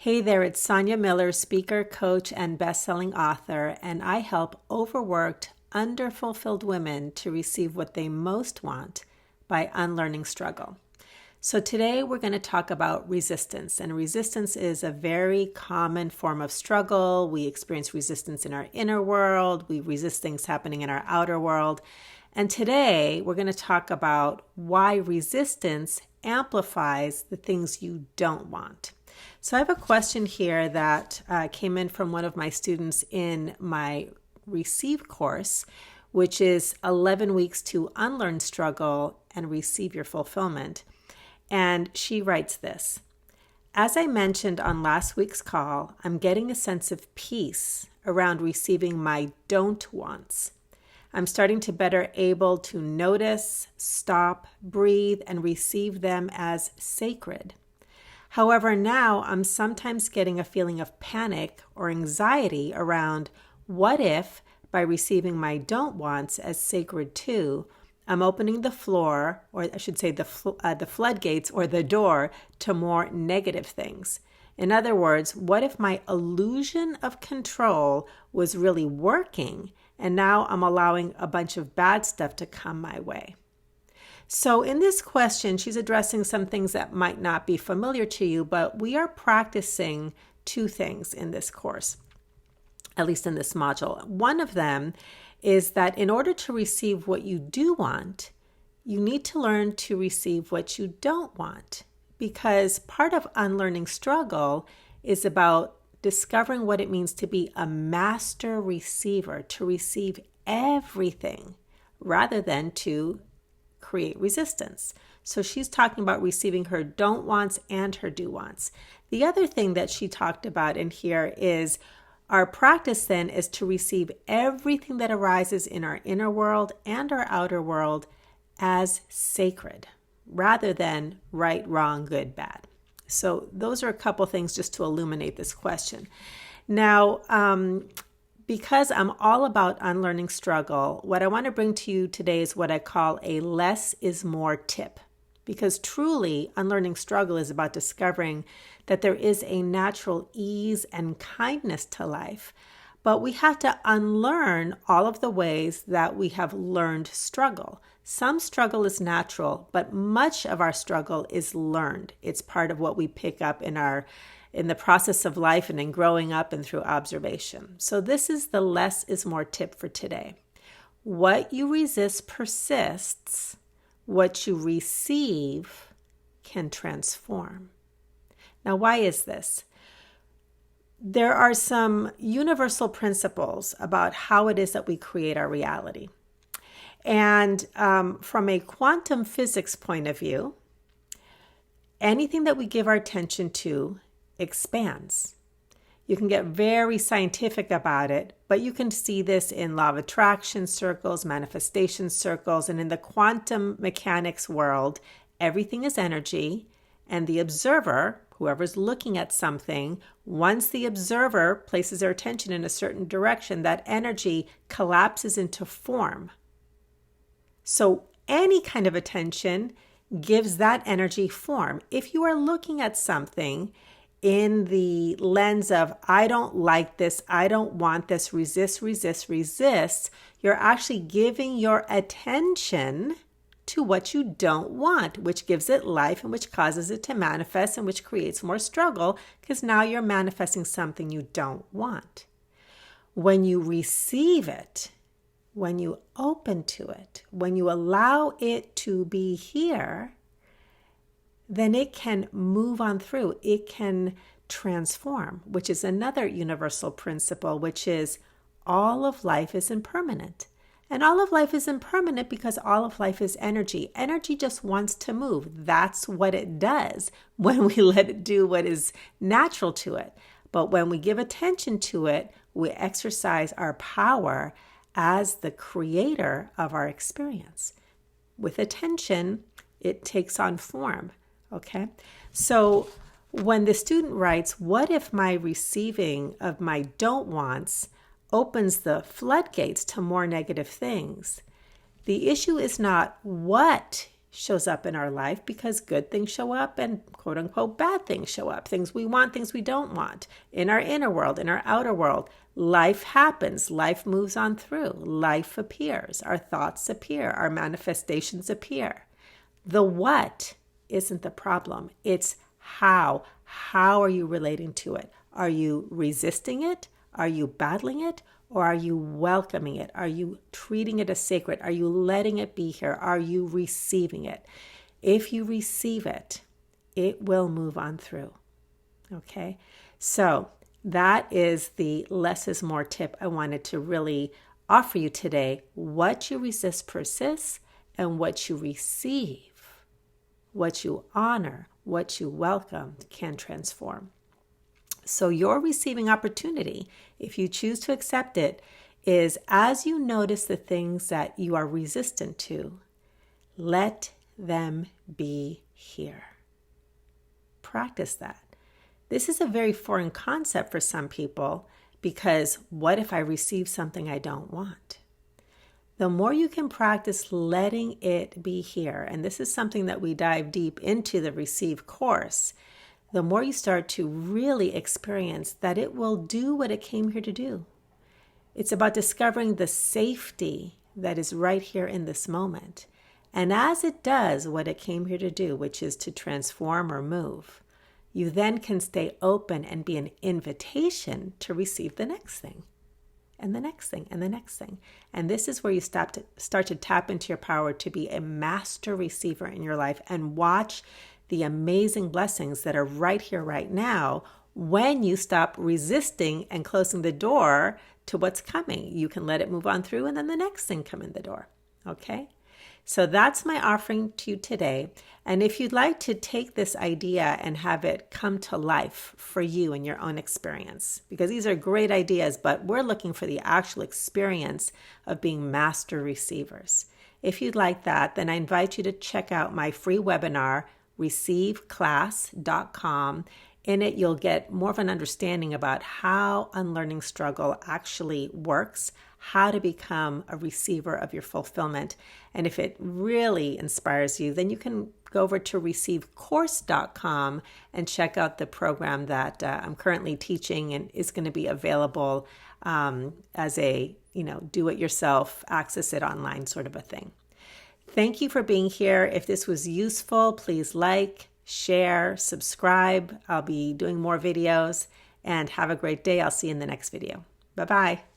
Hey there, it's Sonia Miller, speaker, coach, and best-selling author, and I help overworked, underfulfilled women to receive what they most want by unlearning struggle. So today we're going to talk about resistance, and resistance is a very common form of struggle. We experience resistance in our inner world. We resist things happening in our outer world. And today we're going to talk about why resistance amplifies the things you don't want. So I have a question here that came in from one of my students in my Receive course, which is 11 weeks to unlearn struggle and receive your fulfillment. And she writes this: as I mentioned on last week's call, I'm getting a sense of peace around receiving my don't wants. I'm starting to better able to notice, stop, breathe, and receive them as sacred. However, now I'm sometimes getting a feeling of panic or anxiety around what if, by receiving my don't wants as sacred too, I'm opening the floor, or I should say the floodgates or the door to more negative things. In other words, what if my illusion of control was really working and now I'm allowing a bunch of bad stuff to come my way? So in this question, she's addressing some things that might not be familiar to you, but we are practicing two things in this course, at least in this module. One of them is that in order to receive what you do want, you need to learn to receive what you don't want, because part of unlearning struggle is about discovering what it means to be a master receiver, to receive everything rather than to create resistance. So she's talking about receiving her don't wants and her do wants. The other thing that she talked about in here is our practice then is to receive everything that arises in our inner world and our outer world as sacred, rather than right, wrong, good, bad. So those are a couple things just to illuminate this question. Now, because I'm all about unlearning struggle, what I want to bring to you today is what I call a less is more tip. Because truly, unlearning struggle is about discovering that there is a natural ease and kindness to life, but we have to unlearn all of the ways that we have learned struggle. Some struggle is natural, but much of our struggle is learned. It's part of what we pick up in the process of life and in growing up and through observation. So this is the less is more tip for today. What you resist persists. What you receive can transform. Now, why is this? There are some universal principles about how it is that we create our reality. And from a quantum physics point of view, anything that we give our attention to expands. You can get very scientific about it, but you can see this in law of attraction circles, manifestation circles, and in the quantum mechanics world, everything is energy, and the observer, whoever's looking at something, once the observer places their attention in a certain direction, that energy collapses into form. So any kind of attention gives that energy form. If you are looking at something in the lens of, I don't like this, I don't want this, resist, resist, resist, you're actually giving your attention to what you don't want, which gives it life and which causes it to manifest and which creates more struggle, because now you're manifesting something you don't want. When you receive it, when you open to it, when you allow it to be here, then it can move on through. It can transform, which is another universal principle, which is all of life is impermanent. And all of life is impermanent because all of life is energy. Energy just wants to move. That's what it does when we let it do what is natural to it. But when we give attention to it, we exercise our power as the creator of our experience. With attention, it takes on form. Okay, so when the student writes, what if my receiving of my don't wants opens the floodgates to more negative things? The issue is not what shows up in our life because good things show up and quote unquote bad things show up. Things we want, things we don't want. In our inner world, in our outer world, life happens. Life moves on through. Life appears. Our thoughts appear. Our manifestations appear. The what isn't the problem. It's how. How are you relating to it? Are you resisting it? Are you battling it? Or are you welcoming it? Are you treating it as sacred? Are you letting it be here? Are you receiving it? If you receive it, it will move on through. Okay? So that is the less is more tip I wanted to really offer you today. What you resist persists, and what you receive, what you honor, what you welcome can transform. So your receiving opportunity, if you choose to accept it, is as you notice the things that you are resistant to, let them be here. Practice that. This is a very foreign concept for some people because what if I receive something I don't want? The more you can practice letting it be here, and this is something that we dive deep into the Receive course, the more you start to really experience that it will do what it came here to do. It's about discovering the safety that is right here in this moment. And as it does what it came here to do, which is to transform or move, you then can stay open and be an invitation to receive the next thing, and the next thing, and the next thing. And this is where you start to tap into your power to be a master receiver in your life and watch the amazing blessings that are right here, right now, when you stop resisting and closing the door to what's coming. You can let it move on through and then the next thing come in the door. Okay? So that's my offering to you today. And if you'd like to take this idea and have it come to life for you in your own experience, because these are great ideas, but we're looking for the actual experience of being master receivers. If you'd like that, then I invite you to check out my free webinar, receiveclass.com. In it, you'll get more of an understanding about how unlearning struggle actually works, how to become a receiver of your fulfillment. And if it really inspires you, then you can go over to receivecourse.com and check out the program that I'm currently teaching and is going to be available as a, do-it-yourself, access it online sort of a thing. Thank you for being here. If this was useful, please like, share, subscribe. I'll be doing more videos, and have a great day. I'll see you in the next video. Bye-bye.